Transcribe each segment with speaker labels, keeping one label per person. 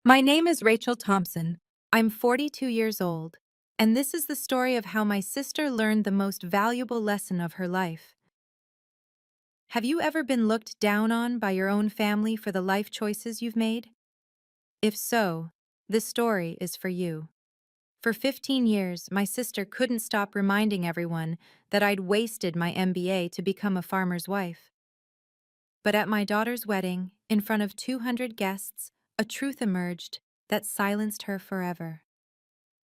Speaker 1: My name is Rachel Thompson. I'm 42 years old, and this is the story of how my sister learned the most valuable lesson of her life. Have you ever been looked down on by your own family for the life choices you've made? If so, this story is for you. For 15 years, my sister couldn't stop reminding everyone that I'd wasted my MBA to become a farmer's wife. But at my daughter's wedding, in front of 200 guests, a truth emerged that silenced her forever.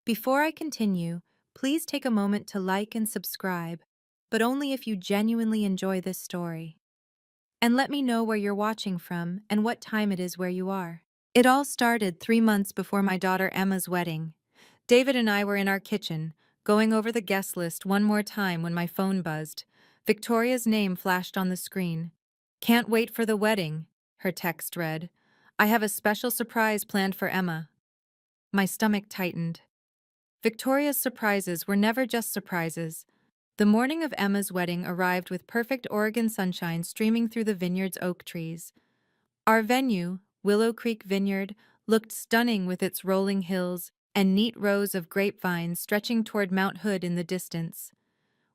Speaker 1: Before I continue, please take a moment to like and subscribe, but only if you genuinely enjoy this story. And let me know where you're watching from and what time it is where you are. It all started 3 months before my daughter Emma's wedding. David and I were in our kitchen, going over the guest list one more time when my phone buzzed. Victoria's name flashed on the screen. "Can't wait for the wedding," her text read. "I have a special surprise planned for Emma." My stomach tightened. Victoria's surprises were never just surprises. The morning of Emma's wedding arrived with perfect Oregon sunshine streaming through the vineyard's oak trees. Our venue, Willow Creek Vineyard, looked stunning with its rolling hills and neat rows of grapevines stretching toward Mount Hood in the distance.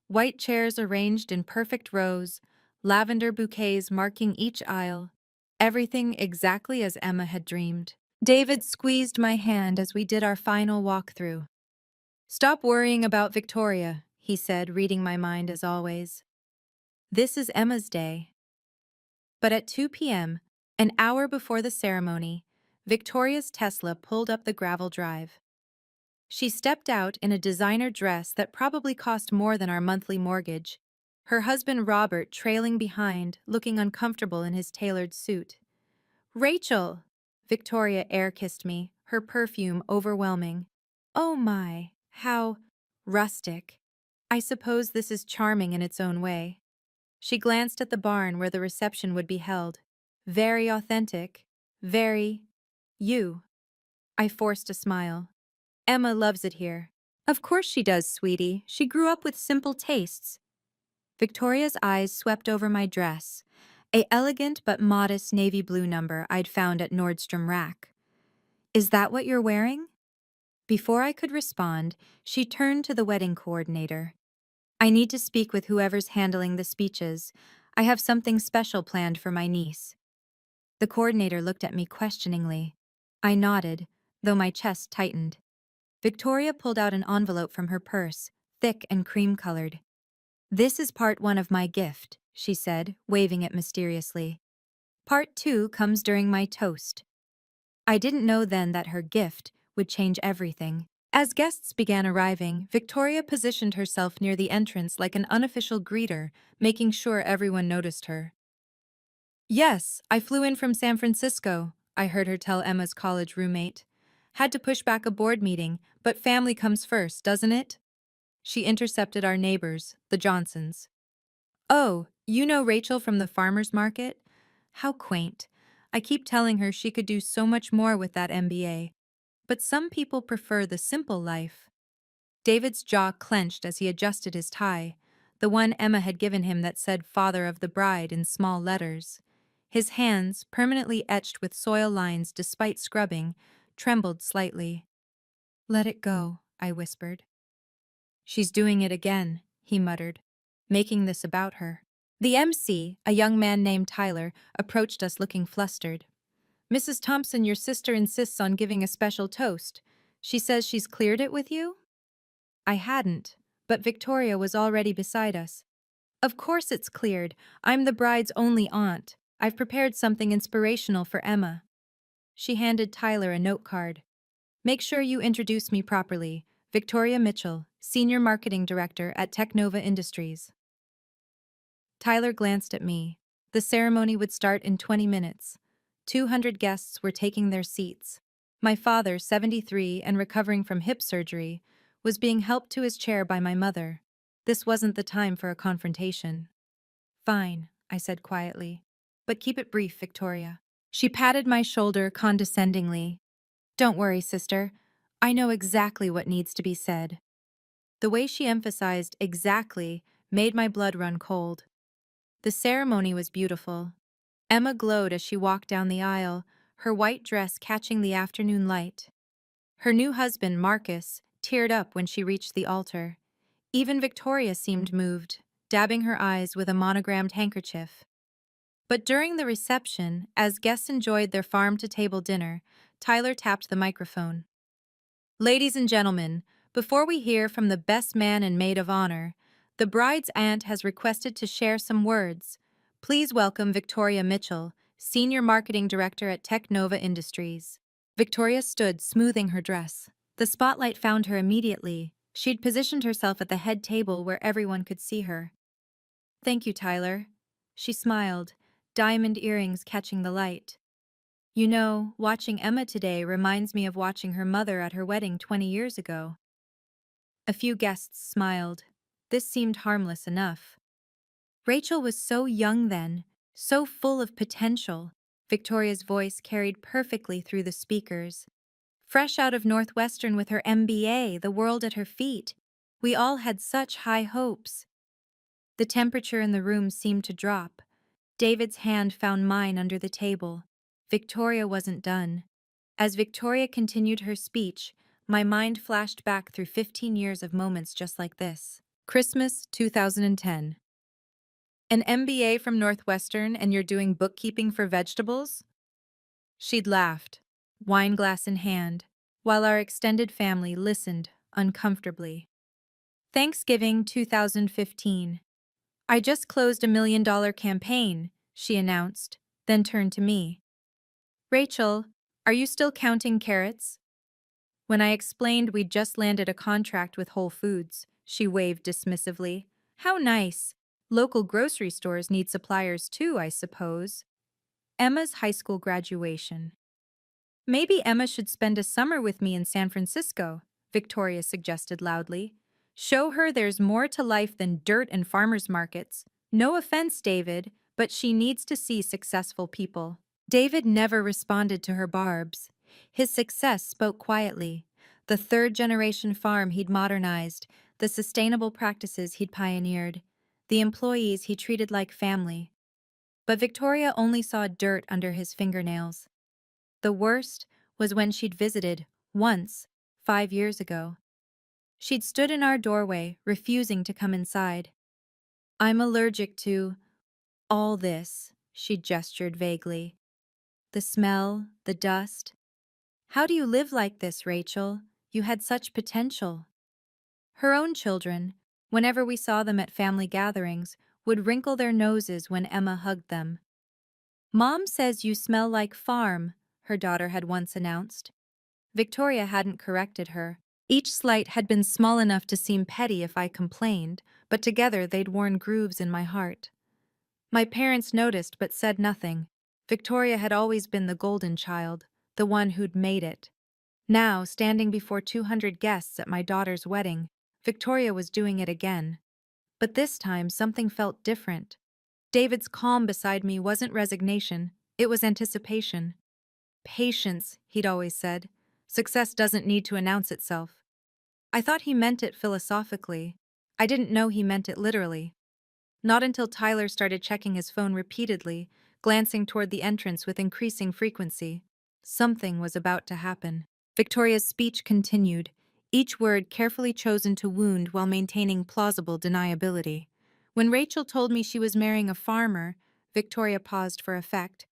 Speaker 1: White chairs arranged in perfect rows, lavender bouquets marking each aisle, everything exactly as Emma had dreamed. David squeezed my hand as we did our final walkthrough. "Stop worrying about Victoria," he said, reading my mind as always. "This is Emma's day." But at 2 p.m., an hour before the ceremony, Victoria's Tesla pulled up the gravel drive. She stepped out in a designer dress that probably cost more than our monthly mortgage, her husband Robert trailing behind, looking uncomfortable in his tailored suit. "Rachel!" Victoria air-kissed me, her perfume overwhelming. "Oh my, how rustic. I suppose this is charming in its own way." She glanced at the barn where the reception would be held. "Very authentic. Very you." I forced a smile. "Emma loves it here." "Of course she does, sweetie. She grew up with simple tastes." Victoria's eyes swept over my dress, a elegant but modest navy blue number I'd found at Nordstrom Rack. "Is that what you're wearing?" Before I could respond, she turned to the wedding coordinator. "I need to speak with whoever's handling the speeches. I have something special planned for my niece." The coordinator looked at me questioningly. I nodded, though my chest tightened. Victoria pulled out an envelope from her purse, thick and cream-colored. "This is part one of my gift," she said, waving it mysteriously. "Part two comes during my toast." I didn't know then that her gift would change everything. As guests began arriving, Victoria positioned herself near the entrance like an unofficial greeter, making sure everyone noticed her. "Yes, I flew in from San Francisco," I heard her tell Emma's college roommate. "Had to push back a board meeting, but family comes first, doesn't it?" She intercepted our neighbors, the Johnsons. "Oh, you know Rachel from the farmer's market? How quaint. I keep telling her she could do so much more with that MBA. But some people prefer the simple life." David's jaw clenched as he adjusted his tie, the one Emma had given him that said "Father of the Bride" in small letters. His hands, permanently etched with soil lines despite scrubbing, trembled slightly. "Let it go," I whispered. "She's doing it again," he muttered, "making this about her." The MC, a young man named Tyler, approached us looking flustered. "Mrs. Thompson, your sister insists on giving a special toast. She says she's cleared it with you?" I hadn't, but Victoria was already beside us. "Of course it's cleared. I'm the bride's only aunt. I've prepared something inspirational for Emma." She handed Tyler a note card. "Make sure you introduce me properly. Victoria Mitchell, Senior Marketing Director at Technova Industries." Tyler glanced at me. The ceremony would start in 20 minutes. 200 guests were taking their seats. My father, 73 and recovering from hip surgery, was being helped to his chair by my mother. This wasn't the time for a confrontation. "Fine," I said quietly. "But keep it brief, Victoria." She patted my shoulder condescendingly. "Don't worry, sister. I know exactly what needs to be said." The way she emphasized "exactly" made my blood run cold. The ceremony was beautiful. Emma glowed as she walked down the aisle, her white dress catching the afternoon light. Her new husband, Marcus, teared up when she reached the altar. Even Victoria seemed moved, dabbing her eyes with a monogrammed handkerchief. But during the reception, as guests enjoyed their farm-to-table dinner, Tyler tapped the microphone. Ladies and gentlemen, before we hear from the best man and maid of honor, the bride's aunt has requested to share some words. Please welcome Victoria Mitchell, Senior Marketing Director at Technova Industries. Victoria stood, smoothing her dress. The spotlight found her immediately. She'd positioned herself at the head table where everyone could see her. Thank you, Tyler. She smiled, diamond earrings catching the light. You know, watching Emma today reminds me of watching her mother at her wedding 20 years ago. A few guests smiled. This seemed harmless enough. Rachel was so young then, so full of potential. Victoria's voice carried perfectly through the speakers. Fresh out of Northwestern with her MBA, the world at her feet. We all had such high hopes. The temperature in the room seemed to drop. David's hand found mine under the table. Victoria wasn't done. As Victoria continued her speech, my mind flashed back through 15 years of moments just like this. Christmas 2010. An MBA from Northwestern and you're doing bookkeeping for vegetables? She'd laughed, wine glass in hand, while our extended family listened uncomfortably. Thanksgiving 2015. I just closed $1 million campaign, she announced, then turned to me. Rachel, are you still counting carrots? When I explained we'd just landed a contract with Whole Foods, she waved dismissively. How nice. Local grocery stores need suppliers too, I suppose. Emma's high school graduation. Maybe Emma should spend a summer with me in San Francisco, Victoria suggested loudly. Show her there's more to life than dirt and farmers markets. No offense, David, but she needs to see successful people. David never responded to her barbs. His success spoke quietly. The third-generation farm he'd modernized, the sustainable practices he'd pioneered, the employees he treated like family. But Victoria only saw dirt under his fingernails. The worst was when she'd visited, once, 5 years ago. She'd stood in our doorway, refusing to come inside. I'm allergic to all this, she gestured vaguely. The smell, the dust. How do you live like this, Rachel? You had such potential. Her own children, whenever we saw them at family gatherings, would wrinkle their noses when Emma hugged them. Mom says you smell like farm, her daughter had once announced. Victoria hadn't corrected her. Each slight had been small enough to seem petty if I complained, but together they'd worn grooves in my heart. My parents noticed but said nothing. Victoria had always been the golden child, the one who'd made it. Now, standing before 200 guests at my daughter's wedding, Victoria was doing it again. But this time something felt different. David's calm beside me wasn't resignation, it was anticipation. Patience, he'd always said. Success doesn't need to announce itself. I thought he meant it philosophically. I didn't know he meant it literally. Not until Tyler started checking his phone repeatedly, glancing toward the entrance with increasing frequency. Something was about to happen. Victoria's speech continued, each word carefully chosen to wound while maintaining plausible deniability. When Rachel told me she was marrying a farmer, Victoria paused for effect.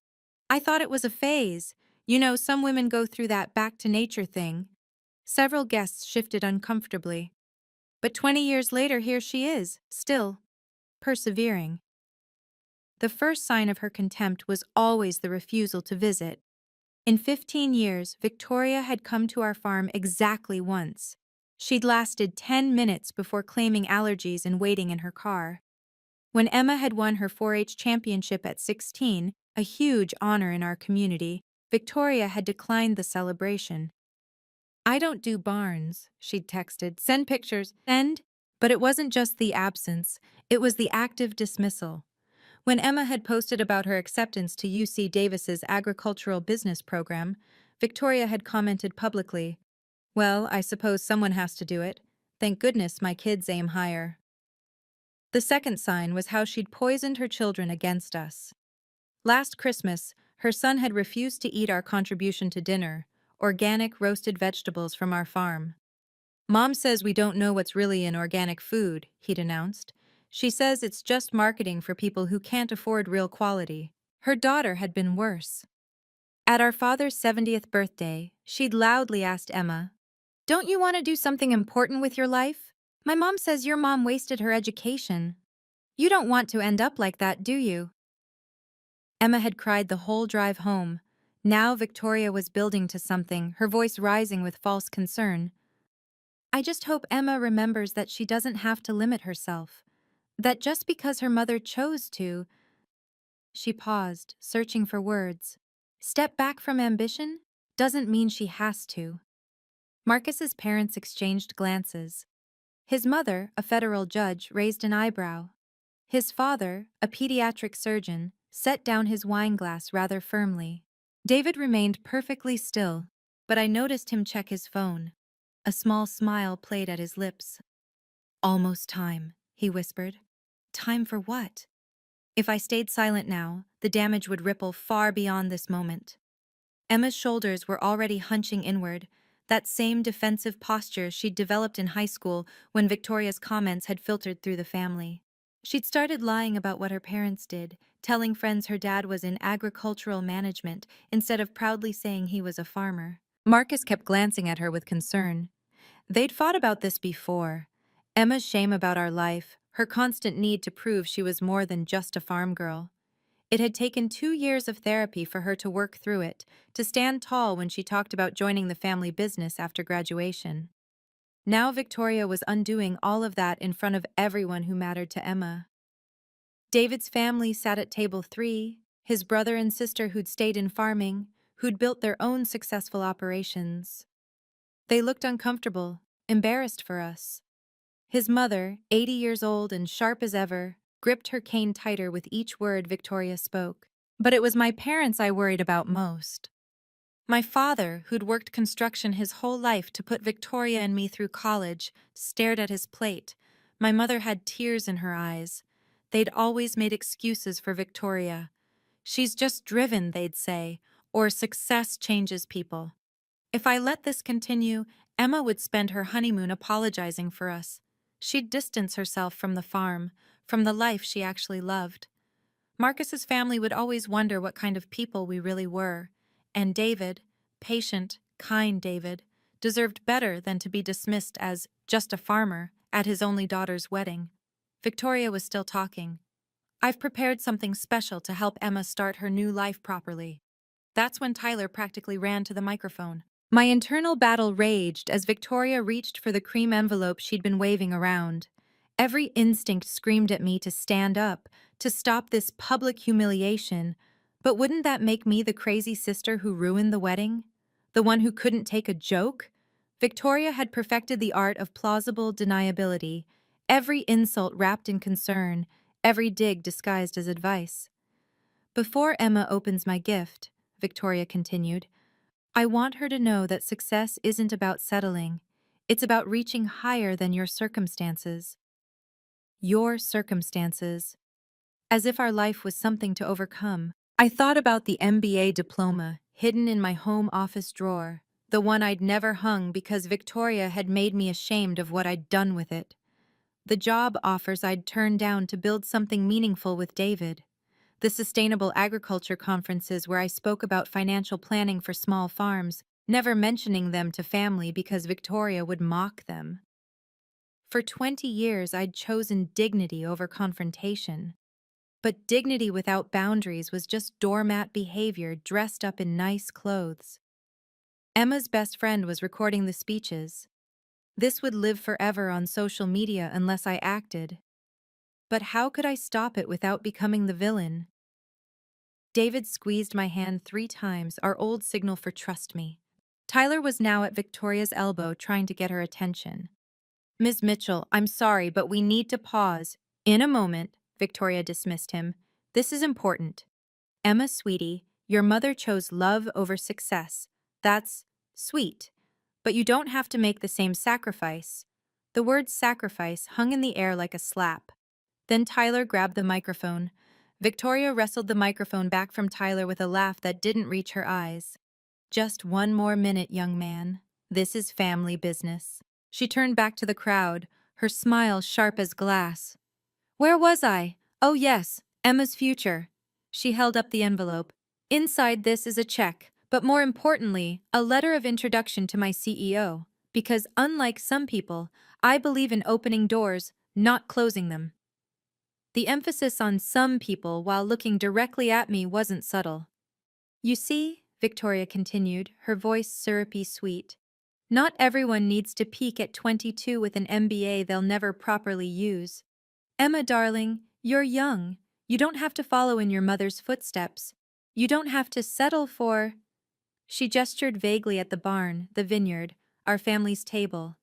Speaker 1: I thought it was a phase. You know, some women go through that back-to-nature thing. Several guests shifted uncomfortably. But 20 years later, here she is, still persevering. The first sign of her contempt was always the refusal to visit. In 15 years, Victoria had come to our farm exactly once. She'd lasted 10 minutes before claiming allergies and waiting in her car. When Emma had won her 4-H championship at 16, a huge honor in our community, Victoria had declined the celebration. I don't do barns, she'd texted. Send pictures. Send? But it wasn't just the absence, it was the active dismissal. When Emma had posted about her acceptance to UC Davis's agricultural business program, Victoria had commented publicly, "Well, I suppose someone has to do it. Thank goodness my kids aim higher." The second sign was how she'd poisoned her children against us. Last Christmas, Her son had refused to eat our contribution to dinner, organic roasted vegetables from our farm. Mom says we don't know what's really in organic food, he'd announced. She says it's just marketing for people who can't afford real quality. Her daughter had been worse. At our father's 70th birthday, she'd loudly asked Emma, "Don't you want to do something important with your life? My mom says your mom wasted her education. You don't want to end up like that, do you?" Emma had cried the whole drive home. Now Victoria was building to something, her voice rising with false concern. "I just hope Emma remembers that she doesn't have to limit herself. That just because her mother chose to—" She paused, searching for words. "Step back from ambition doesn't mean she has to." Marcus's parents exchanged glances. His mother, a federal judge, raised an eyebrow. His father, a pediatric surgeon, set down his wineglass rather firmly. David remained perfectly still, but I noticed him check his phone. A small smile played at his lips. "Almost time," he whispered. "Time for what?" If I stayed silent now, the damage would ripple far beyond this moment. Emma's shoulders were already hunching inward, that same defensive posture she'd developed in high school when Victoria's comments had filtered through the family. She'd started lying about what her parents did, telling friends her dad was in agricultural management instead of proudly saying he was a farmer. Marcus kept glancing at her with concern. They'd fought about this before. Emma's shame about our life, her constant need to prove she was more than just a farm girl. It had taken 2 years of therapy for her to work through it, to stand tall when she talked about joining the family business after graduation. Now Victoria was undoing all of that in front of everyone who mattered to Emma. David's family sat at table 3, his brother and sister who'd stayed in farming, who'd built their own successful operations. They looked uncomfortable, embarrassed for us. His mother, 80 years old and sharp as ever, gripped her cane tighter with each word Victoria spoke. But it was my parents I worried about most. My father, who'd worked construction his whole life to put Victoria and me through college, stared at his plate. My mother had tears in her eyes. They'd always made excuses for Victoria. "She's just driven," they'd say, or "success changes people." If I let this continue, Emma would spend her honeymoon apologizing for us. She'd distance herself from the farm, from the life she actually loved. Marcus's family would always wonder what kind of people we really were, and David, patient, kind David, deserved better than to be dismissed as just a farmer at his only daughter's wedding. Victoria was still talking. "I've prepared something special to help Emma start her new life properly." That's when Tyler practically ran to the microphone. My internal battle raged as Victoria reached for the cream envelope she'd been waving around. Every instinct screamed at me to stand up, to stop this public humiliation. But wouldn't that make me the crazy sister who ruined the wedding? The one who couldn't take a joke? Victoria had perfected the art of plausible deniability, every insult wrapped in concern, every dig disguised as advice. "Before Emma opens my gift," Victoria continued, "I want her to know that success isn't about settling. It's about reaching higher than your circumstances." Your circumstances. As if our life was something to overcome. I thought about the MBA diploma hidden in my home office drawer, the one I'd never hung because Victoria had made me ashamed of what I'd done with it. The job offers I'd turned down to build something meaningful with David. The sustainable agriculture conferences where I spoke about financial planning for small farms, never mentioning them to family because Victoria would mock them. For 20 years, I'd chosen dignity over confrontation. But dignity without boundaries was just doormat behavior dressed up in nice clothes. Emma's best friend was recording the speeches. This would live forever on social media unless I acted. But how could I stop it without becoming the villain? David squeezed my hand 3 times, our old signal for trust me. Tyler was now at Victoria's elbow trying to get her attention. "Ms. Mitchell, I'm sorry, but we need to pause." "In a moment," Victoria dismissed him. "This is important. Emma, sweetie, your mother chose love over success. That's sweet. But you don't have to make the same sacrifice." The word sacrifice hung in the air like a slap. Then Tyler grabbed the microphone. Victoria wrestled the microphone back from Tyler with a laugh that didn't reach her eyes. Just one more minute, young man. This is family business. She turned back to the crowd, her smile sharp as glass. Where was I? Oh yes, Emma's future. She held up the envelope. Inside this is a check, but more importantly, a letter of introduction to my CEO. Because unlike some people, I believe in opening doors, not closing them. The emphasis on some people while looking directly at me wasn't subtle. You see, Victoria continued, her voice syrupy sweet. Not everyone needs to peak at 22 with an MBA they'll never properly use. Emma, darling, you're young. You don't have to follow in your mother's footsteps. You don't have to settle for… She gestured vaguely at the barn, the vineyard, our family's table.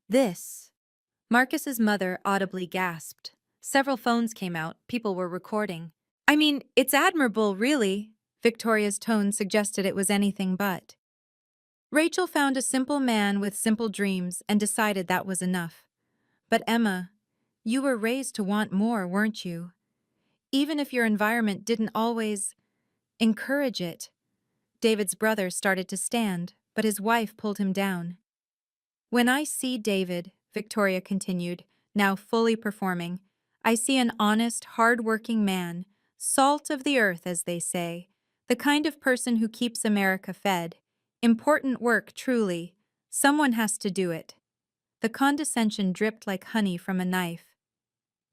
Speaker 1: This. Marcus's mother audibly gasped. Several phones came out, people were recording. I mean, it's admirable, really. Victoria's tone suggested it was anything but. Rachel found a simple man with simple dreams and decided that was enough. But Emma, you were raised to want more, weren't you? Even if your environment didn't always encourage it. David's brother started to stand, but his wife pulled him down. When I see David, Victoria continued, now fully performing, I see an honest, hard-working man, salt of the earth, as they say, the kind of person who keeps America fed. Important work, truly. Someone has to do it. The condescension dripped like honey from a knife.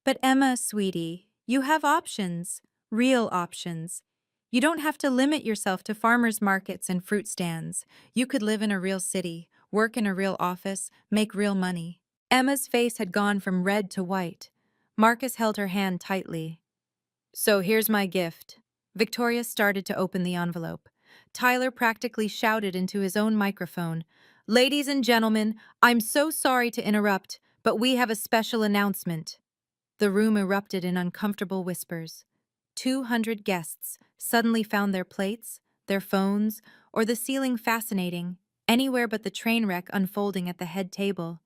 Speaker 1: But Emma, sweetie, you have options, real options. You don't have to limit yourself to farmers markets and fruit stands. You could live in a real city, work in a real office, make real money. Emma's face had gone from red to white. Marcus held her hand tightly. So here's my gift. Victoria started to open the envelope. Tyler practically shouted into his own microphone. Ladies and gentlemen, I'm so sorry to interrupt, but we have a special announcement. The room erupted in uncomfortable whispers. 200 guests suddenly found their plates, their phones, or the ceiling fascinating, anywhere but the train wreck unfolding at the head table.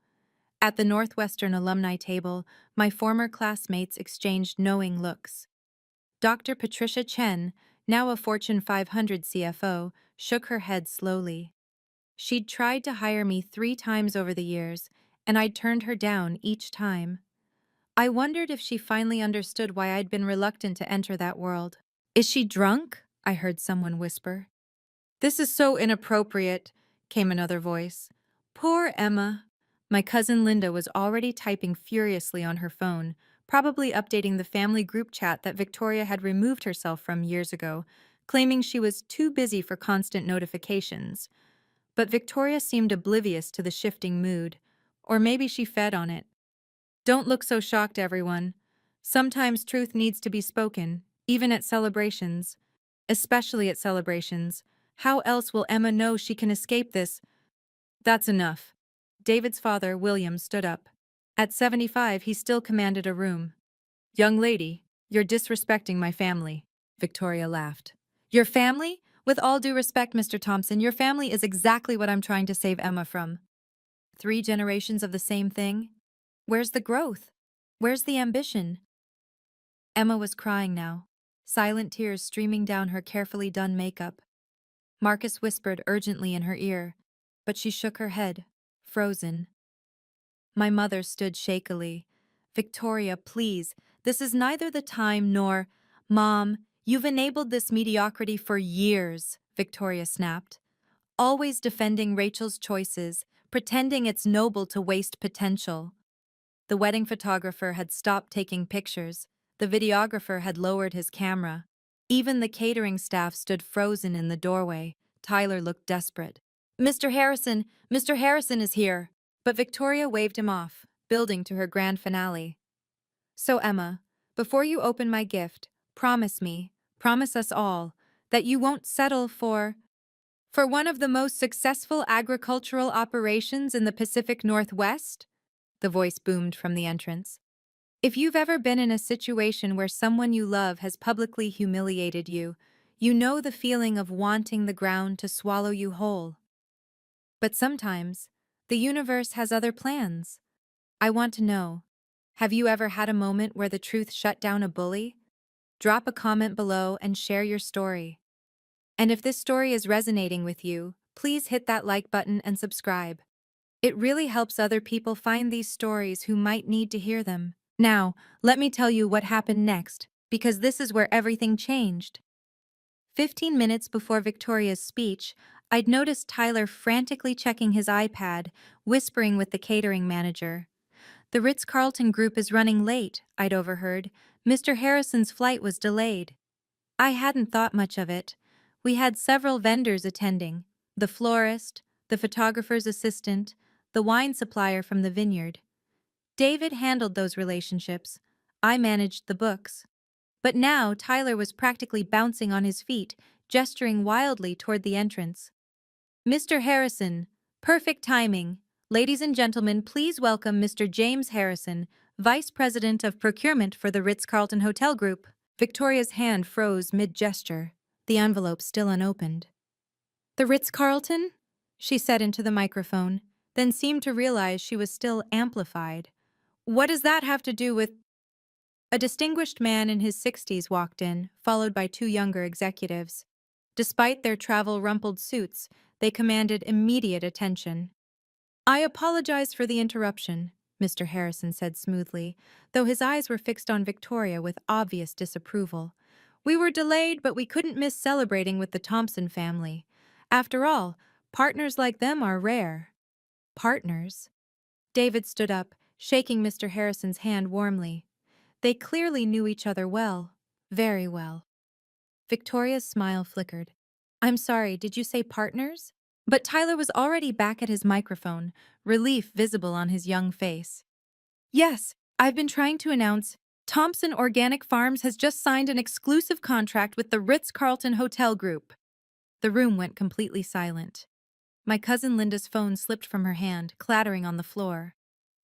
Speaker 1: At the Northwestern alumni table, my former classmates exchanged knowing looks. Dr. Patricia Chen, now a Fortune 500 CFO, shook her head slowly. She'd tried to hire me 3 times over the years, and I'd turned her down each time. I wondered if she finally understood why I'd been reluctant to enter that world. Is she drunk? I heard someone whisper. This is so inappropriate, came another voice. Poor Emma. My cousin Linda was already typing furiously on her phone, probably updating the family group chat that Victoria had removed herself from years ago, claiming she was too busy for constant notifications. But Victoria seemed oblivious to the shifting mood, or maybe she fed on it. Don't look so shocked, everyone. Sometimes truth needs to be spoken, even at celebrations. Especially at celebrations. How else will Emma know she can escape this? That's enough. David's father, William, stood up. At 75, he still commanded a room. Young lady, you're disrespecting my family. Victoria laughed. Your family? With all due respect, Mr. Thompson, your family is exactly what I'm trying to save Emma from. 3 generations of the same thing? Where's the growth? Where's the ambition? Emma was crying now, silent tears streaming down her carefully done makeup. Marcus whispered urgently in her ear, but she shook her head, frozen. My mother stood shakily. Victoria, please, this is neither the time nor… Mom, you've enabled this mediocrity for years, Victoria snapped. Always defending Rachel's choices, pretending it's noble to waste potential. The wedding photographer had stopped taking pictures. The videographer had lowered his camera. Even the catering staff stood frozen in the doorway. Tyler looked desperate. Mr. Harrison is here. But Victoria waved him off, building to her grand finale. So Emma, before you open my gift, promise me, promise us all, that you won't settle for one of the most successful agricultural operations in the Pacific Northwest? The voice boomed from the entrance. If you've ever been in a situation where someone you love has publicly humiliated you, you know the feeling of wanting the ground to swallow you whole. But sometimes, the universe has other plans. I want to know, have you ever had a moment where the truth shut down a bully? drop a comment below and share your story. And if this story is resonating with you, please hit that like button and subscribe. It really helps other people find these stories who might need to hear them. Now, let me tell you what happened next, because this is where everything changed. 15 minutes before Victoria's speech, I'd noticed Tyler frantically checking his iPad, whispering with the catering manager. "The Ritz-Carlton group is running late," I'd overheard. "Mr. Harrison's flight was delayed." I hadn't thought much of it. We had several vendors attending: the florist, the photographer's assistant, the wine supplier from the vineyard. David handled those relationships. I managed the books. But now Tyler was practically bouncing on his feet, gesturing wildly toward the entrance. "Mr. Harrison, perfect timing. Ladies and gentlemen, please welcome Mr. James Harrison, Vice President of Procurement for the Ritz-Carlton Hotel Group." Victoria's hand froze mid-gesture, the envelope still unopened. "The Ritz-Carlton?" she said into the microphone, then seemed to realize she was still amplified. "What does that have to do with—" A distinguished man in his 60s walked in, followed by two younger executives. Despite their travel-rumpled suits, they commanded immediate attention. "I apologize for the interruption," Mr. Harrison said smoothly, though his eyes were fixed on Victoria with obvious disapproval. "We were delayed, but we couldn't miss celebrating with the Thompson family. After all, partners like them are rare." "Partners?" David stood up, shaking Mr. Harrison's hand warmly. They clearly knew each other well, very well. Victoria's smile flickered. "I'm sorry, did you say partners?" But Tyler was already back at his microphone, relief visible on his young face. "Yes, I've been trying to announce. Thompson Organic Farms has just signed an exclusive contract with the Ritz-Carlton Hotel Group." The room went completely silent. My cousin Linda's phone slipped from her hand, clattering on the floor.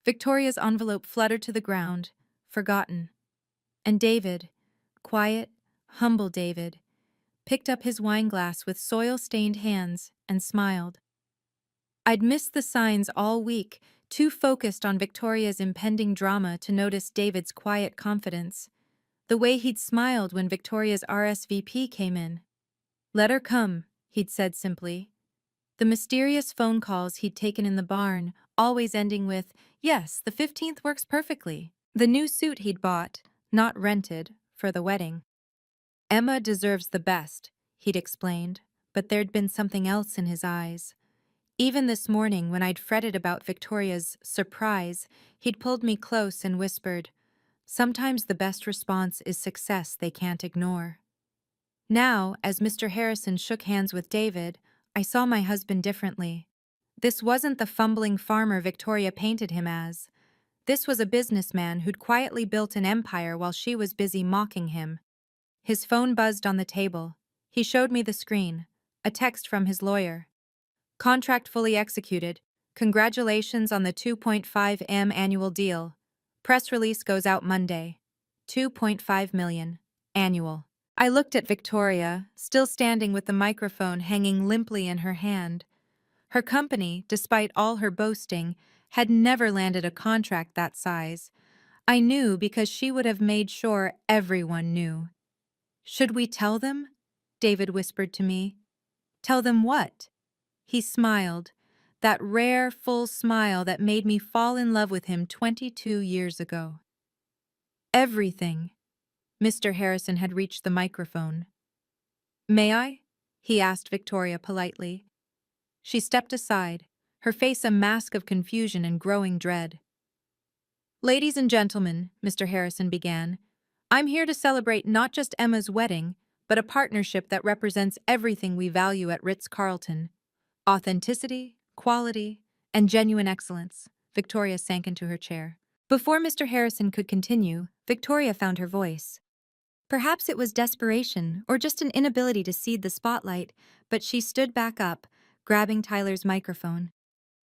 Speaker 1: Victoria's envelope fluttered to the ground, forgotten. And David, quiet, humble David, picked up his wineglass with soil-stained hands and smiled. I'd missed the signs all week, too focused on Victoria's impending drama to notice David's quiet confidence. The way he'd smiled when Victoria's RSVP came in. "Let her come," he'd said simply. The mysterious phone calls he'd taken in the barn, always ending with, "Yes, the 15th works perfectly." The new suit he'd bought, not rented, for the wedding. "Emma deserves the best," he'd explained, but there'd been something else in his eyes. Even this morning, when I'd fretted about Victoria's surprise, he'd pulled me close and whispered, "Sometimes the best response is success they can't ignore." Now, as Mr. Harrison shook hands with David, I saw my husband differently. This wasn't the fumbling farmer Victoria painted him as. This was a businessman who'd quietly built an empire while she was busy mocking him. His phone buzzed on the table. He showed me the screen. A text from his lawyer. "Contract fully executed. Congratulations on the 2.5 M annual deal. Press release goes out Monday. 2.5 million. Annual." I looked at Victoria, still standing with the microphone hanging limply in her hand. Her company, despite all her boasting, had never landed a contract that size. I knew because she would have made sure everyone knew. "Should we tell them?" David whispered to me. "Tell them what?" He smiled, that rare, full smile that made me fall in love with him 22 years ago. "Everything." Mr. Harrison had reached the microphone. "May I?" he asked Victoria politely. She stepped aside, her face a mask of confusion and growing dread. "Ladies and gentlemen," Mr. Harrison began, "I'm here to celebrate not just Emma's wedding, but a partnership that represents everything we value at Ritz-Carlton. Authenticity, quality, and genuine excellence." Victoria sank into her chair. Before Mr. Harrison could continue, Victoria found her voice. Perhaps it was desperation or just an inability to cede the spotlight, but she stood back up, grabbing Tyler's microphone.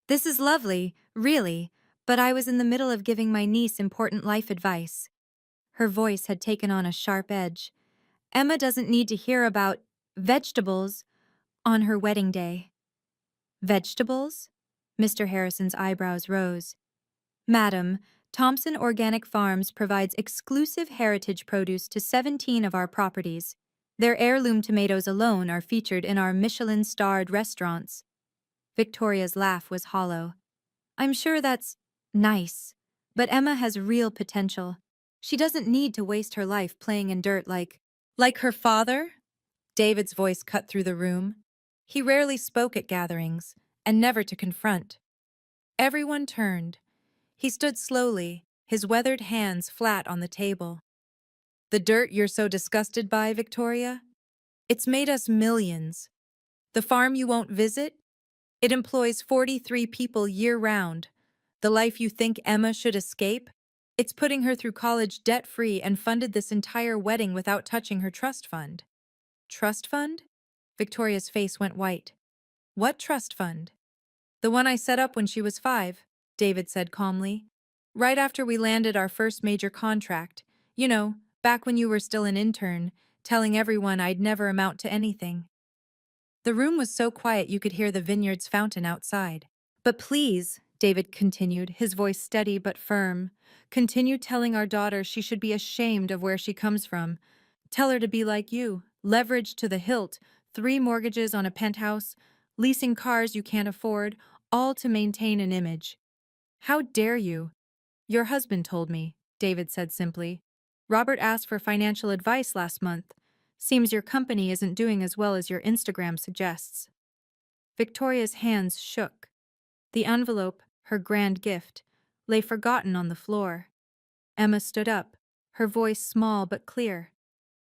Speaker 1: "This is lovely, really, but I was in the middle of giving my niece important life advice." Her voice had taken on a sharp edge. "Emma doesn't need to hear about vegetables on her wedding day." "Vegetables?" Mr. Harrison's eyebrows rose. "Madam, Thompson Organic Farms provides exclusive heritage produce to 17 of our properties. Their heirloom tomatoes alone are featured in our Michelin-starred restaurants. Victoria's laugh was hollow. I'm sure that's nice, but Emma has real potential. She doesn't need to waste her life playing in dirt like her father? David's voice cut through the room. He rarely spoke at gatherings, and never to confront. Everyone turned. He stood slowly, his weathered hands flat on the table. The dirt you're so disgusted by, Victoria? It's made us millions. The farm you won't visit? It employs 43 people year-round. The life you think Emma should escape? It's putting her through college debt-free and funded this entire wedding without touching her trust fund. Trust fund? Victoria's face went white. What trust fund? The one I set up when she was 5, David said calmly. Right after we landed our first major contract. You know, back when you were still an intern, telling everyone I'd never amount to anything. The room was so quiet you could hear the vineyard's fountain outside. But please, David continued, his voice steady but firm, continue telling our daughter she should be ashamed of where she comes from. Tell her to be like you, leveraged to the hilt, 3 mortgages on a penthouse, leasing cars you can't afford, all to maintain an image. How dare you? Your husband told me, David said simply. Robert asked for financial advice last month. Seems your company isn't doing as well as your Instagram suggests. Victoria's hands shook. The envelope, her grand gift, lay forgotten on the floor. Emma stood up, her voice small but clear.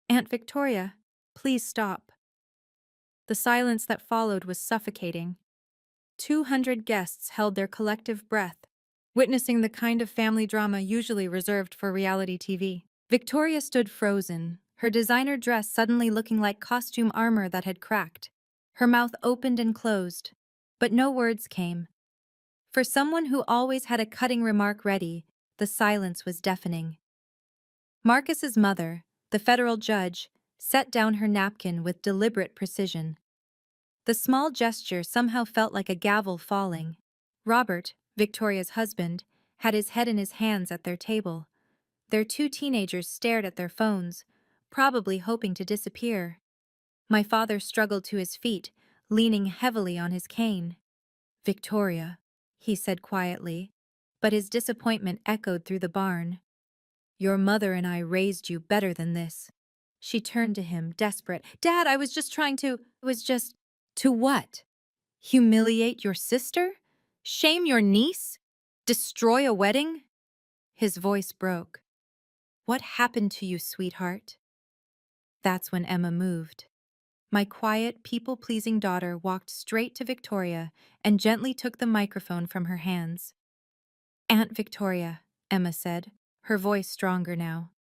Speaker 1: Aunt Victoria, please stop. The silence that followed was suffocating. 200 guests held their collective breath, witnessing the kind of family drama usually reserved for reality TV. Victoria stood frozen, her designer dress suddenly looking like costume armor that had cracked. Her mouth opened and closed, but no words came. For someone who always had a cutting remark ready, the silence was deafening. Marcus's mother, the federal judge, set down her napkin with deliberate precision. The small gesture somehow felt like a gavel falling. Robert, Victoria's husband, had his head in his hands at their table. Their 2 teenagers stared at their phones, probably hoping to disappear. My father struggled to his feet, leaning heavily on his cane. Victoria, he said quietly, but his disappointment echoed through the barn. Your mother and I raised you better than this. She turned to him, desperate. Dad, I was just trying to… To what? Humiliate your sister? Shame your niece? Destroy a wedding? His voice broke. What happened to you, sweetheart? That's when Emma moved. My quiet, people-pleasing daughter walked straight to Victoria and gently took the microphone from her hands. Aunt Victoria, Emma said, her voice stronger now.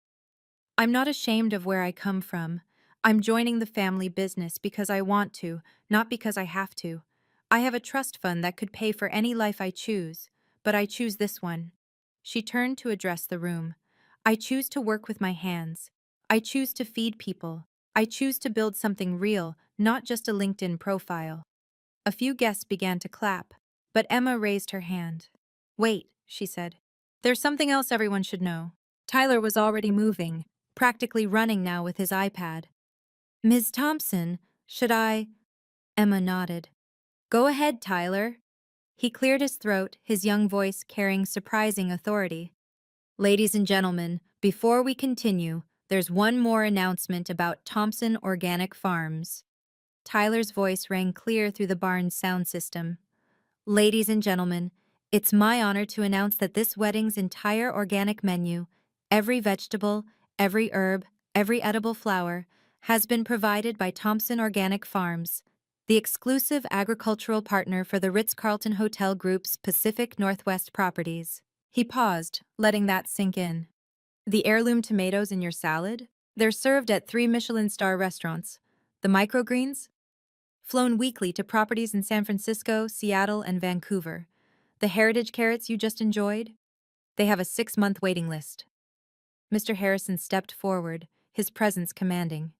Speaker 1: I'm not ashamed of where I come from. I'm joining the family business because I want to, not because I have to. I have a trust fund that could pay for any life I choose, but I choose this one. She turned to address the room. I choose to work with my hands. I choose to feed people. I choose to build something real, not just a LinkedIn profile. A few guests began to clap, but Emma raised her hand. Wait, she said. There's something else everyone should know. Tyler was already moving, practically running now with his iPad. Ms. Thompson, should I… Emma nodded. Go ahead, Tyler. He cleared his throat, his young voice carrying surprising authority. Ladies and gentlemen, before we continue, there's one more announcement about Thompson Organic Farms. Tyler's voice rang clear through the barn's sound system. Ladies and gentlemen, it's my honor to announce that this wedding's entire organic menu, every vegetable, every herb, every edible flower, has been provided by Thompson Organic Farms, the exclusive agricultural partner for the Ritz-Carlton Hotel Group's Pacific Northwest properties. He paused, letting that sink in. The heirloom tomatoes in your salad? They're served at 3 Michelin-star restaurants. The microgreens? Flown weekly to properties in San Francisco, Seattle, and Vancouver. The heritage carrots you just enjoyed? They have a 6-month waiting list. Mr. Harrison stepped forward, his presence commanding.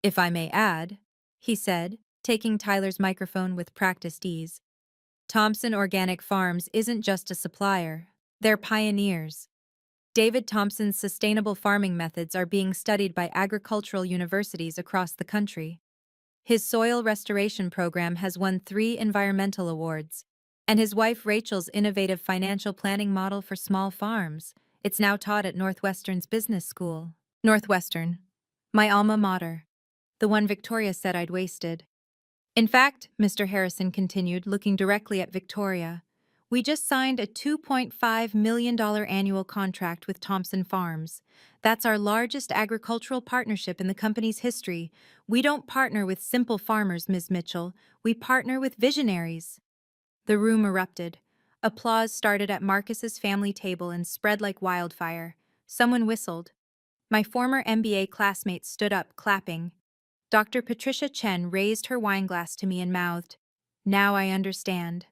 Speaker 1: If I may add, he said, taking Tyler's microphone with practiced ease, Thompson Organic Farms isn't just a supplier. They're pioneers. David Thompson's sustainable farming methods are being studied by agricultural universities across the country. His soil restoration program has won 3 environmental awards, and his wife Rachel's innovative financial planning model for small farms. It's now taught at Northwestern's business school. Northwestern, my alma mater, the one Victoria said I'd wasted. In fact, Mr. Harrison continued, looking directly at Victoria, we just signed a $2.5 million annual contract with Thompson Farms. That's our largest agricultural partnership in the company's history. We don't partner with simple farmers, Ms. Mitchell. We partner with visionaries. The room erupted. Applause started at Marcus's family table and spread like wildfire. Someone whistled. My former MBA classmate stood up, clapping. Dr. Patricia Chen raised her wineglass to me and mouthed, "Now I understand."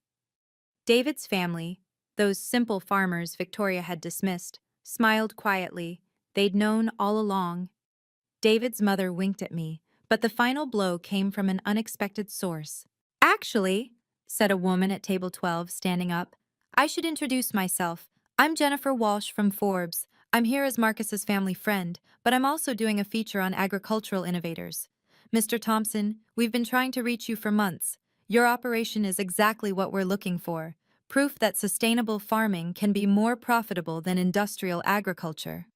Speaker 1: David's family, those simple farmers Victoria had dismissed, smiled quietly. They'd known all along. David's mother winked at me, but the final blow came from an unexpected source. "Actually," said a woman at table 12, standing up, "I should introduce myself. I'm Jennifer Walsh from Forbes. I'm here as Marcus's family friend, but I'm also doing a feature on agricultural innovators. Mr. Thompson, we've been trying to reach you for months. Your operation is exactly what we're looking for. Proof that sustainable farming can be more profitable than industrial agriculture."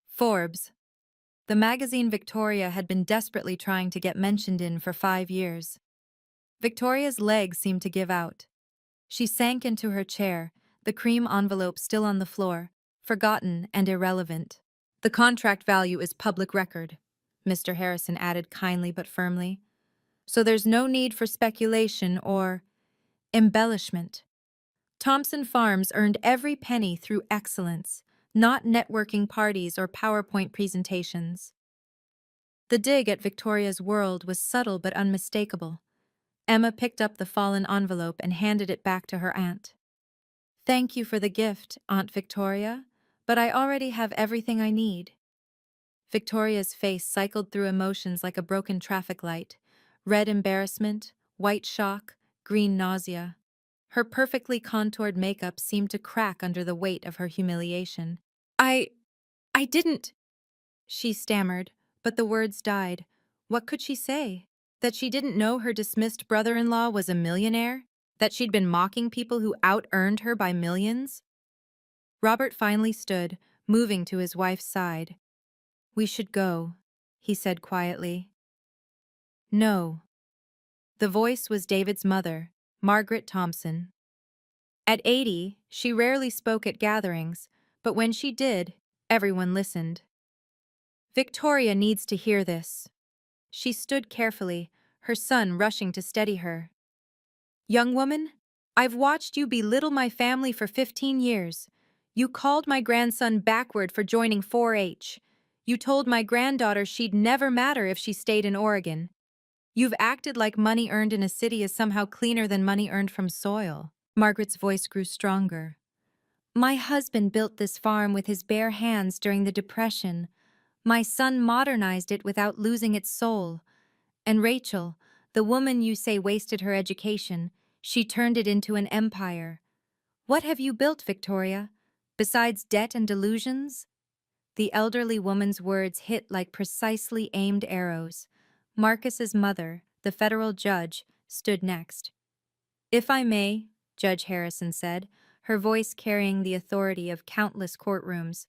Speaker 1: Forbes. The magazine Victoria had been desperately trying to get mentioned in for 5 years. Victoria's legs seemed to give out. She sank into her chair, the cream envelope still on the floor, forgotten and irrelevant. "The contract value is public record," Mr. Harrison added kindly but firmly. "So there's no need for speculation or embellishment. Thompson Farms earned every penny through excellence, not networking parties or PowerPoint presentations." The dig at Victoria's world was subtle but unmistakable. Emma picked up the fallen envelope and handed it back to her aunt. "Thank you for the gift, Aunt Victoria, but I already have everything I need." Victoria's face cycled through emotions like a broken traffic light: red embarrassment, white shock, green nausea. Her perfectly contoured makeup seemed to crack under the weight of her humiliation. I didn't," she stammered, but the words died. What could she say? That she didn't know her dismissed brother-in-law was a millionaire? That she'd been mocking people who out-earned her by millions? Robert finally stood, moving to his wife's side. "We should go," he said quietly. "No." The voice was David's mother, Margaret Thompson. At 80, she rarely spoke at gatherings, but when she did, everyone listened. "Victoria needs to hear this." She stood carefully, her son rushing to steady her. "Young woman, I've watched you belittle my family for 15 years. You called my grandson backward for joining 4-H. You told my granddaughter she'd never matter if she stayed in Oregon. You've acted like money earned in a city is somehow cleaner than money earned from soil." Margaret's voice grew stronger. "My husband built this farm with his bare hands during the Depression. My son modernized it without losing its soul. And Rachel, the woman you say wasted her education, she turned it into an empire. What have you built, Victoria? Besides debt and delusions?" The elderly woman's words hit like precisely aimed arrows. Marcus's mother, the federal judge, stood next. "If I may," Judge Harrison said, her voice carrying the authority of countless courtrooms,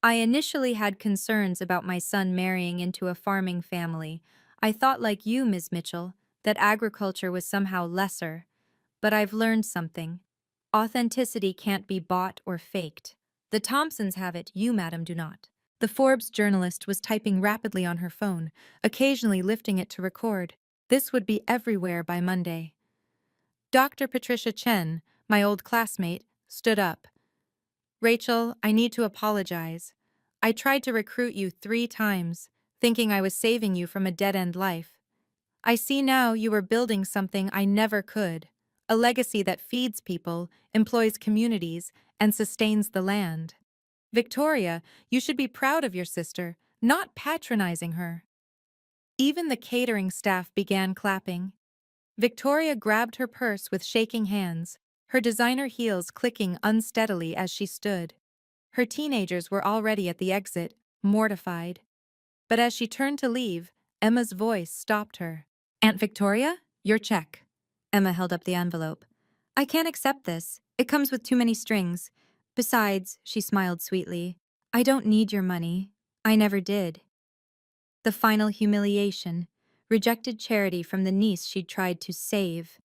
Speaker 1: "I initially had concerns about my son marrying into a farming family. I thought like you, Ms. Mitchell, that agriculture was somehow lesser. But I've learned something. Authenticity can't be bought or faked. The Thompsons have it, you, madam, do not." The Forbes journalist was typing rapidly on her phone, occasionally lifting it to record. This would be everywhere by Monday. Dr. Patricia Chen, my old classmate, stood up. "Rachel, I need to apologize. I tried to recruit you 3 times, thinking I was saving you from a dead-end life. I see now you were building something I never could, a legacy that feeds people, employs communities, and sustains the land. Victoria, you should be proud of your sister, not patronizing her." Even the catering staff began clapping. Victoria grabbed her purse with shaking hands, her designer heels clicking unsteadily as she stood. Her teenagers were already at the exit, mortified. But as she turned to leave, Emma's voice stopped her. "Aunt Victoria, your check." Emma held up the envelope. "I can't accept this. It comes with too many strings. Besides," she smiled sweetly, "I don't need your money. I never did." The final humiliation. Rejected charity from the niece she'd tried to save.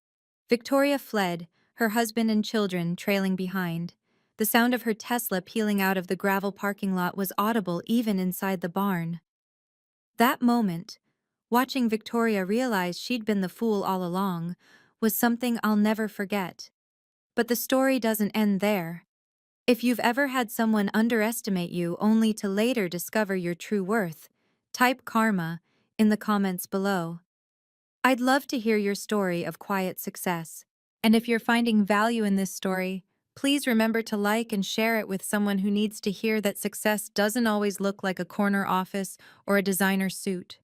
Speaker 1: Victoria fled, her husband and children trailing behind. The sound of her Tesla peeling out of the gravel parking lot was audible even inside the barn. That moment, watching Victoria realize she'd been the fool all along, was something I'll never forget. But the story doesn't end there. If you've ever had someone underestimate you only to later discover your true worth, type karma in the comments below. I'd love to hear your story of quiet success. And if you're finding value in this story, please remember to like and share it with someone who needs to hear that success doesn't always look like a corner office or a designer suit.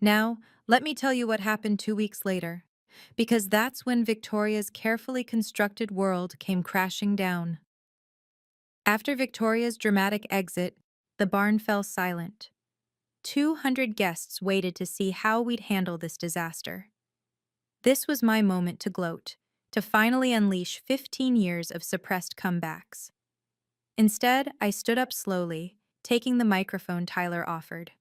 Speaker 1: Now, let me tell you what happened 2 weeks later, because that's when Victoria's carefully constructed world came crashing down. After Victoria's dramatic exit, the barn fell silent. 200 guests waited to see how we'd handle this disaster. This was my moment to gloat, to finally unleash 15 years of suppressed comebacks. Instead, I stood up slowly, taking the microphone Tyler offered.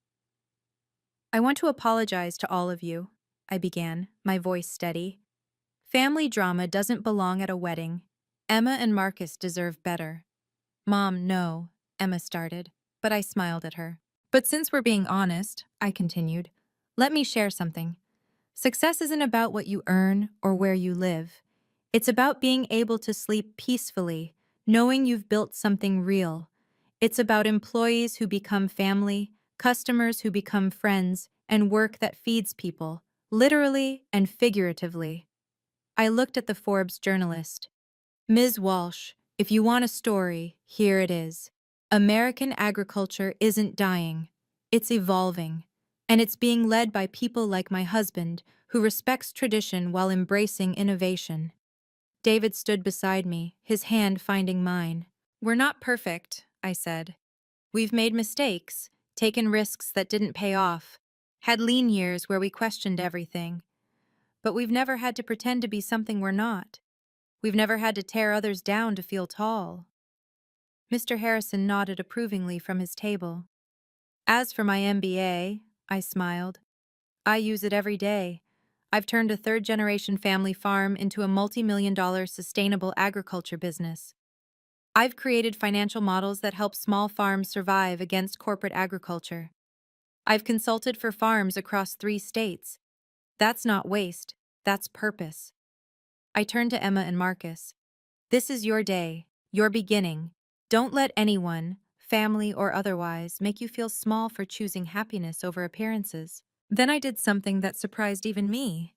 Speaker 1: "I want to apologize to all of you," I began, my voice steady. "Family drama doesn't belong at a wedding. Emma and Marcus deserve better." "Mom, no," Emma started, but I smiled at her. "But since we're being honest," I continued, "let me share something. Success isn't about what you earn or where you live. It's about being able to sleep peacefully, knowing you've built something real. It's about employees who become family, customers who become friends, and work that feeds people, literally and figuratively." I looked at the Forbes journalist. "Ms. Walsh, if you want a story, here it is. American agriculture isn't dying. It's evolving. And it's being led by people like my husband, who respects tradition while embracing innovation." David stood beside me, his hand finding mine. "We're not perfect," I said. "We've made mistakes, taken risks that didn't pay off, had lean years where we questioned everything. But we've never had to pretend to be something we're not. We've never had to tear others down to feel tall." Mr. Harrison nodded approvingly from his table. "As for my MBA," I smiled, "I use it every day. I've turned a third-generation family farm into a multi-million-dollar sustainable agriculture business. I've created financial models that help small farms survive against corporate agriculture. I've consulted for farms across 3 states. That's not waste, that's purpose." I turned to Emma and Marcus. "This is your day, your beginning. Don't let anyone, family or otherwise, make you feel small for choosing happiness over appearances." Then I did something that surprised even me.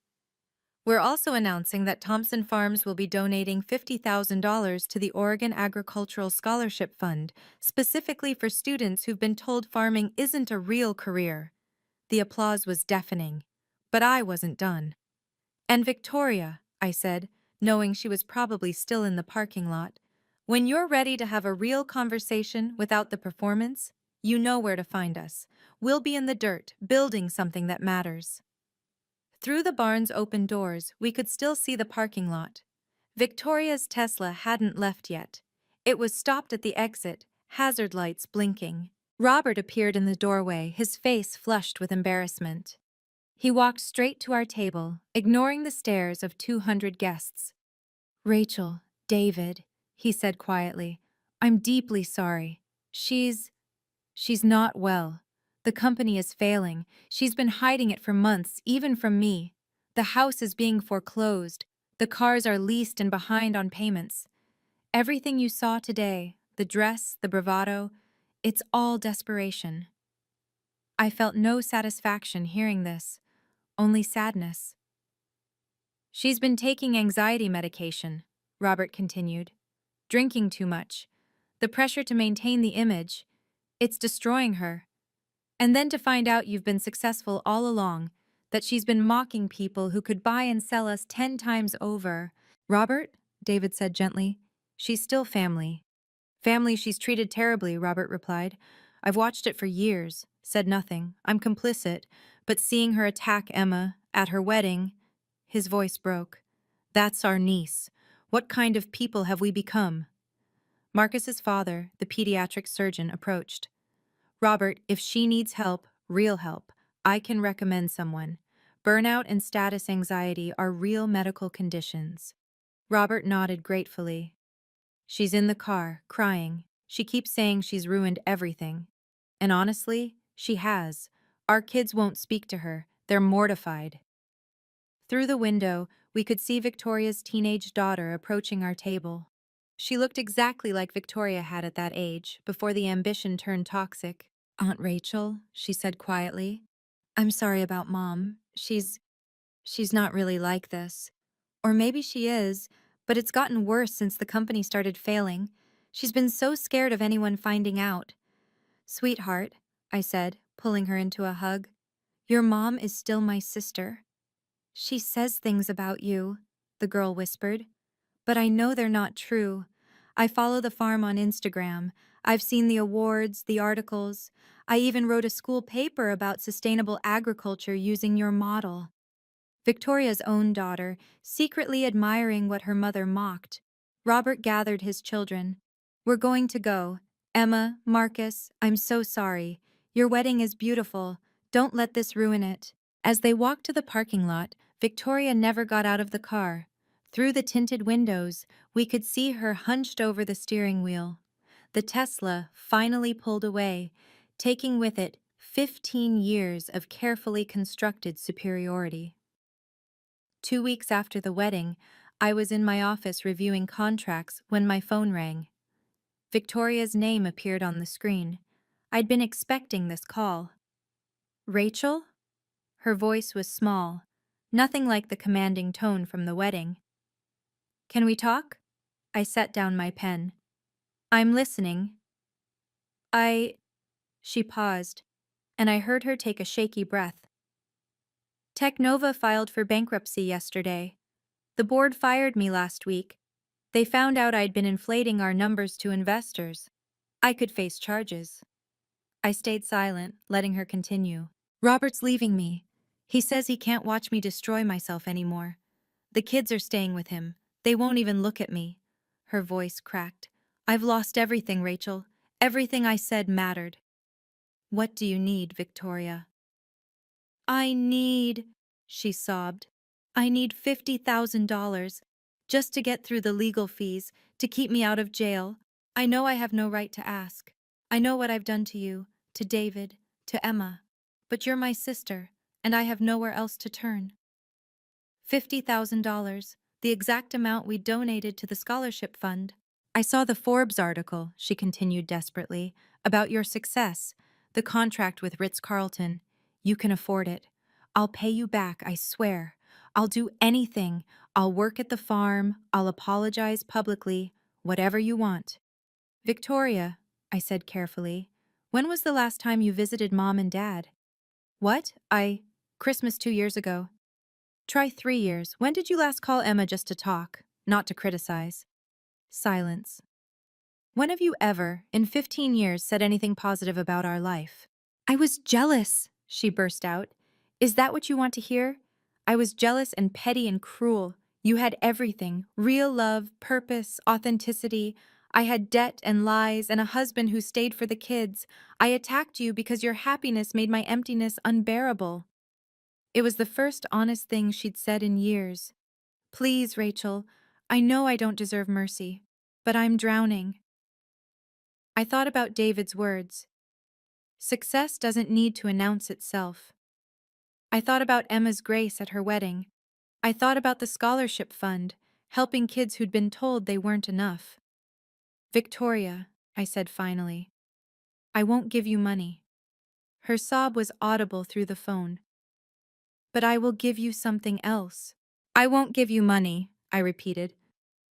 Speaker 1: "We're also announcing that Thompson Farms will be donating $50,000 to the Oregon Agricultural Scholarship Fund, specifically for students who've been told farming isn't a real career." The applause was deafening, but I wasn't done. "And Victoria," I said, knowing she was probably still in the parking lot, "when you're ready to have a real conversation without the performance, you know where to find us. We'll be in the dirt, building something that matters." Through the barn's open doors, we could still see the parking lot. Victoria's Tesla hadn't left yet. It was stopped at the exit, hazard lights blinking. Robert appeared in the doorway, his face flushed with embarrassment. He walked straight to our table, ignoring the stares of 200 guests. "Rachel, David," he said quietly, "I'm deeply sorry. She's not well. The company is failing. She's been hiding it for months, even from me. The house is being foreclosed. The cars are leased and behind on payments. Everything you saw today, the dress, the bravado, it's all desperation." I felt no satisfaction hearing this, only sadness. "She's been taking anxiety medication," Robert continued. "Drinking too much. The pressure to maintain the image, it's destroying her. And then to find out you've been successful all along, that she's been mocking people who could buy and sell us 10 times over." "Robert, David said gently. She's still family. Family she's treated terribly, Robert replied. I've watched it for years, said nothing. I'm complicit, but seeing her attack Emma at her wedding, his voice broke. That's our niece. What kind of people have we become? Marcus's father, the pediatric surgeon, approached. Robert, if she needs help, real help, I can recommend someone. Burnout and status anxiety are real medical conditions. Robert nodded gratefully. She's in the car, crying. She keeps saying she's ruined everything. And honestly, she has. Our kids won't speak to her. They're mortified. Through the window, we could see Victoria's teenage daughter approaching our table. She looked exactly like Victoria had at that age, before the ambition turned toxic. Aunt Rachel, she said quietly. I'm sorry about Mom. She's not really like this. Or maybe she is, but it's gotten worse since the company started failing. She's been so scared of anyone finding out. Sweetheart, I said, pulling her into a hug. Your mom is still my sister. She says things about you, the girl whispered. But I know they're not true. I follow the farm on Instagram. I've seen the awards, the articles. I even wrote a school paper about sustainable agriculture using your model. Victoria's own daughter, secretly admiring what her mother mocked. Robert gathered his children. We're going to go. Emma, Marcus, I'm so sorry. Your wedding is beautiful. Don't let this ruin it. As they walked to the parking lot, Victoria never got out of the car. Through the tinted windows, we could see her hunched over the steering wheel. The Tesla finally pulled away, taking with it 15 years of carefully constructed superiority. 2 weeks after the wedding, I was in my office reviewing contracts when my phone rang. Victoria's name appeared on the screen. I'd been expecting this call. Rachel? Her voice was small, nothing like the commanding tone from the wedding. Can we talk? I set down my pen. I'm listening. She paused, and I heard her take a shaky breath. Technova filed for bankruptcy yesterday. The board fired me last week. They found out I'd been inflating our numbers to investors. I could face charges. I stayed silent, letting her continue. Robert's leaving me. He says he can't watch me destroy myself anymore. The kids are staying with him. They won't even look at me. Her voice cracked. I've lost everything, Rachel. Everything I said mattered. What do you need, Victoria? She sobbed. I need $50,000 just to get through the legal fees, to keep me out of jail. I know I have no right to ask. I know what I've done to you, to David, to Emma. But you're my sister, and I have nowhere else to turn. $50,000, the exact amount we donated to the scholarship fund. I saw the Forbes article, she continued desperately, about your success, the contract with Ritz-Carlton. You can afford it. I'll pay you back, I swear. I'll do anything. I'll work at the farm. I'll apologize publicly. Whatever you want. Victoria, I said carefully, when was the last time you visited Mom and Dad? What? Christmas 2 years ago. Try 3 years. When did you last call Emma just to talk, not to criticize? Silence. When have you ever, in 15 years, said anything positive about our life? I was jealous, she burst out. Is that what you want to hear? I was jealous and petty and cruel. You had everything, real love, purpose, authenticity. I had debt and lies and a husband who stayed for the kids. I attacked you because your happiness made my emptiness unbearable. It was the first honest thing she'd said in years. Please, Rachel, I know I don't deserve mercy, but I'm drowning. I thought about David's words. Success doesn't need to announce itself. I thought about Emma's grace at her wedding. I thought about the scholarship fund, helping kids who'd been told they weren't enough. Victoria, I said finally, I won't give you money. Her sob was audible through the phone. But I will give you something else. I won't give you money, I repeated,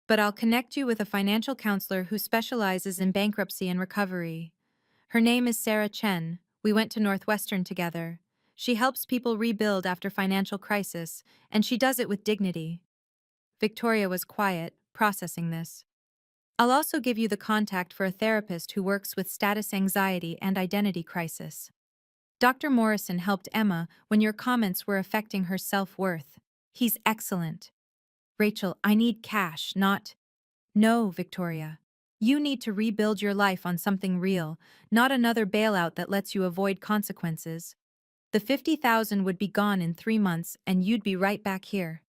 Speaker 1: but I'll connect you with a financial counselor who specializes in bankruptcy and recovery. Her name is Sarah Chen. We went to Northwestern together. She helps people rebuild after financial crisis, and she does it with dignity. Victoria was quiet, processing this. I'll also give you the contact for a therapist who works with status anxiety and identity crisis. Dr. Morrison helped Emma when your comments were affecting her self-worth. He's excellent. Rachel, I need cash, not... No, Victoria. You need to rebuild your life on something real, not another bailout that lets you avoid consequences. The 50,000 would be gone in 3 months and you'd be right back here.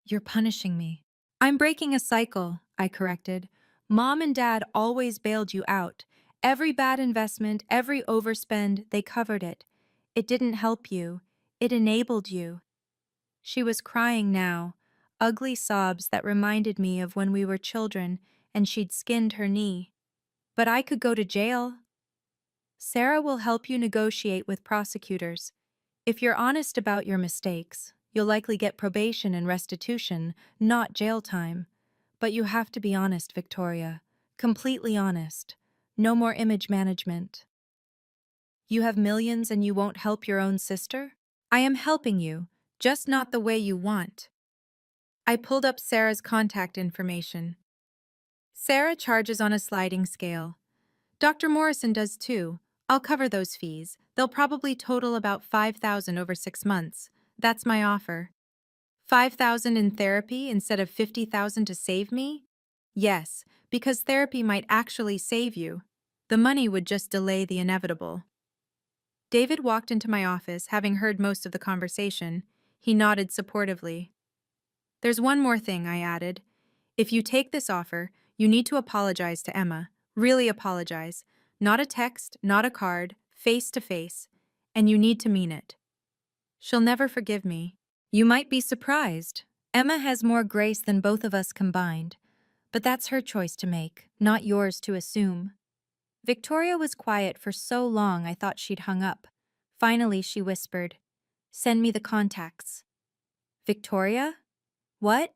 Speaker 1: You're punishing me. I'm breaking a cycle, I corrected. Mom and Dad always bailed you out. Every bad investment, every overspend, they covered it. It didn't help you. It enabled you. She was crying now, ugly sobs that reminded me of when we were children and she'd skinned her knee. But I could go to jail. Sarah will help you negotiate with prosecutors. If you're honest about your mistakes, you'll likely get probation and restitution, not jail time. But you have to be honest, Victoria. Completely honest. No more image management. You have millions and you won't help your own sister? I am helping you, just not the way you want. I pulled up Sarah's contact information. Sarah charges on a sliding scale. Dr. Morrison does too. I'll cover those fees. They'll probably total about 5,000 over 6 months. That's my offer. 5,000 in therapy instead of 50,000 to save me? Yes, because therapy might actually save you. The money would just delay the inevitable. David walked into my office, having heard most of the conversation. He nodded supportively. There's one more thing, I added. If you take this offer, you need to apologize to Emma. Really apologize. Not a text, not a card, face to face. And you need to mean it. She'll never forgive me. You might be surprised. Emma has more grace than both of us combined. But that's her choice to make, not yours to assume. Victoria was quiet for so long I thought she'd hung up. Finally, she whispered, "Send me the contacts." Victoria? What?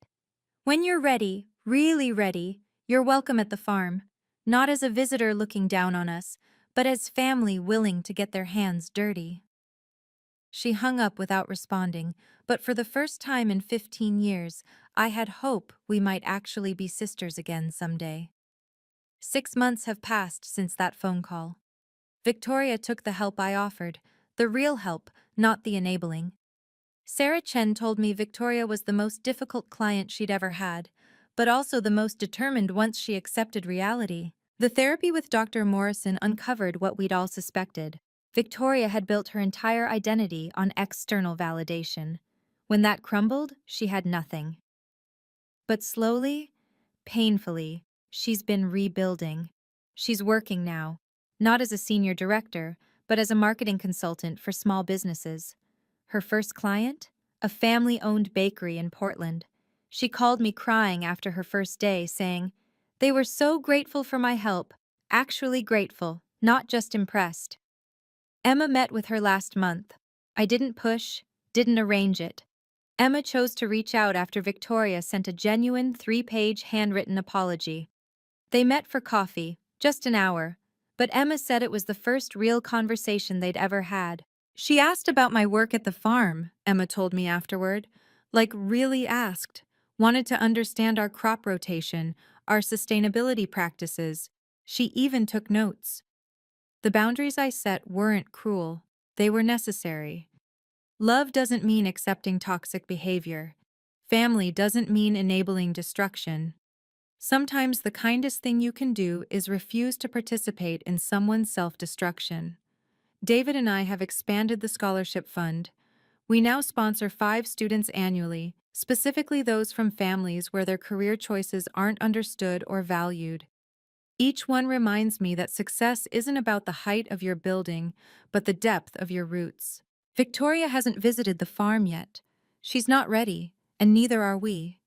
Speaker 1: When you're ready, really ready, you're welcome at the farm. Not as a visitor looking down on us, but as family willing to get their hands dirty. She hung up without responding, but for the first time in 15 years, I had hope we might actually be sisters again someday. 6 months have passed since that phone call. Victoria took the help I offered, the real help, not the enabling. Sarah Chen told me Victoria was the most difficult client she'd ever had, but also the most determined once she accepted reality. The therapy with Dr. Morrison uncovered what we'd all suspected. Victoria had built her entire identity on external validation. When that crumbled, she had nothing. But slowly, painfully, she's been rebuilding. She's working now, not as a senior director, but as a marketing consultant for small businesses. Her first client? A family-owned bakery in Portland. She called me crying after her first day, saying, "They were so grateful for my help, actually grateful, not just impressed." Emma met with her last month. I didn't push, didn't arrange it. Emma chose to reach out after Victoria sent a genuine 3-page handwritten apology. They met for coffee, just an hour, but Emma said it was the first real conversation they'd ever had. She asked about my work at the farm, Emma told me afterward. Like, really asked. Wanted to understand our crop rotation, our sustainability practices. She even took notes. The boundaries I set weren't cruel. They were necessary. Love doesn't mean accepting toxic behavior. Family doesn't mean enabling destruction. Sometimes the kindest thing you can do is refuse to participate in someone's self-destruction. David and I have expanded the scholarship fund. We now sponsor 5 students annually, specifically those from families where their career choices aren't understood or valued. Each one reminds me that success isn't about the height of your building, but the depth of your roots. Victoria hasn't visited the farm yet. She's not ready, and neither are we.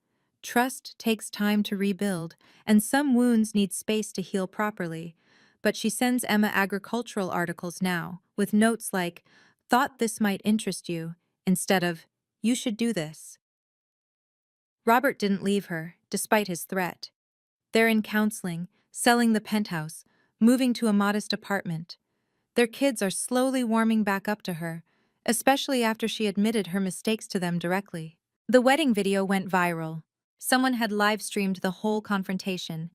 Speaker 1: Trust takes time to rebuild, and some wounds need space to heal properly. But she sends Emma agricultural articles now, with notes like, "Thought this might interest you," instead of, "You should do this." Robert didn't leave her, despite his threat. They're in counseling, selling the penthouse, moving to a modest apartment. Their kids are slowly warming back up to her, especially after she admitted her mistakes to them directly. The wedding video went viral. Someone had live streamed the whole confrontation.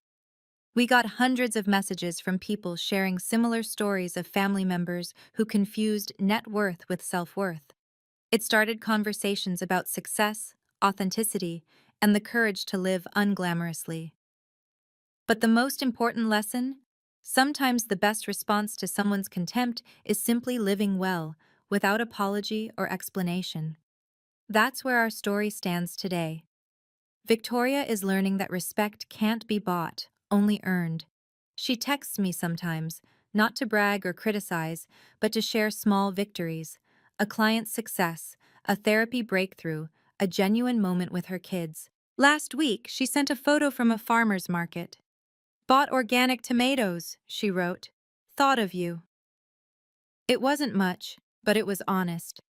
Speaker 1: We got hundreds of messages from people sharing similar stories of family members who confused net worth with self-worth. It started conversations about success, authenticity, and the courage to live unglamorously. But the most important lesson? Sometimes the best response to someone's contempt is simply living well, without apology or explanation. That's where our story stands today. Victoria is learning that respect can't be bought, only earned. She texts me sometimes, not to brag or criticize, but to share small victories: a client's success, a therapy breakthrough, a genuine moment with her kids. Last week, she sent a photo from a farmer's market. "Bought organic tomatoes," she wrote. "Thought of you." It wasn't much, but it was honest.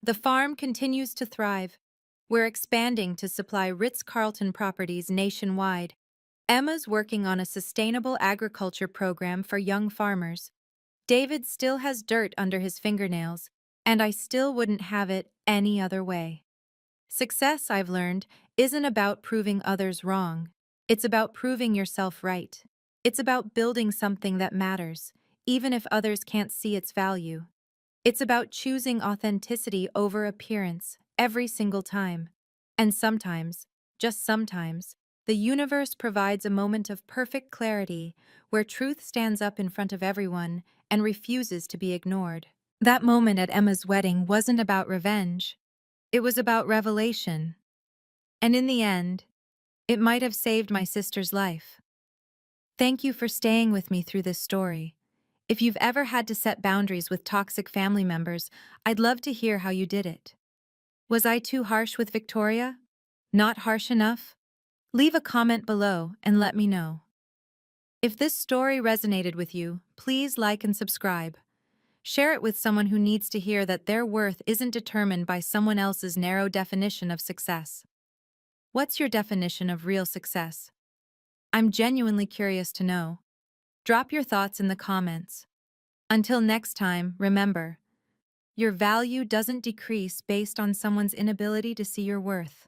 Speaker 1: The farm continues to thrive. We're expanding to supply Ritz-Carlton properties nationwide. Emma's working on a sustainable agriculture program for young farmers. David still has dirt under his fingernails, and I still wouldn't have it any other way. Success, I've learned, isn't about proving others wrong. It's about proving yourself right. It's about building something that matters, even if others can't see its value. It's about choosing authenticity over appearance every single time. And sometimes, just sometimes, the universe provides a moment of perfect clarity where truth stands up in front of everyone and refuses to be ignored. That moment at Emma's wedding wasn't about revenge. It was about revelation. And in the end, it might have saved my sister's life. Thank you for staying with me through this story. If you've ever had to set boundaries with toxic family members, I'd love to hear how you did it. Was I too harsh with Victoria? Not harsh enough? Leave a comment below and let me know. If this story resonated with you, please like and subscribe. Share it with someone who needs to hear that their worth isn't determined by someone else's narrow definition of success. What's your definition of real success? I'm genuinely curious to know. Drop your thoughts in the comments. Until next time, remember, your value doesn't decrease based on someone's inability to see your worth.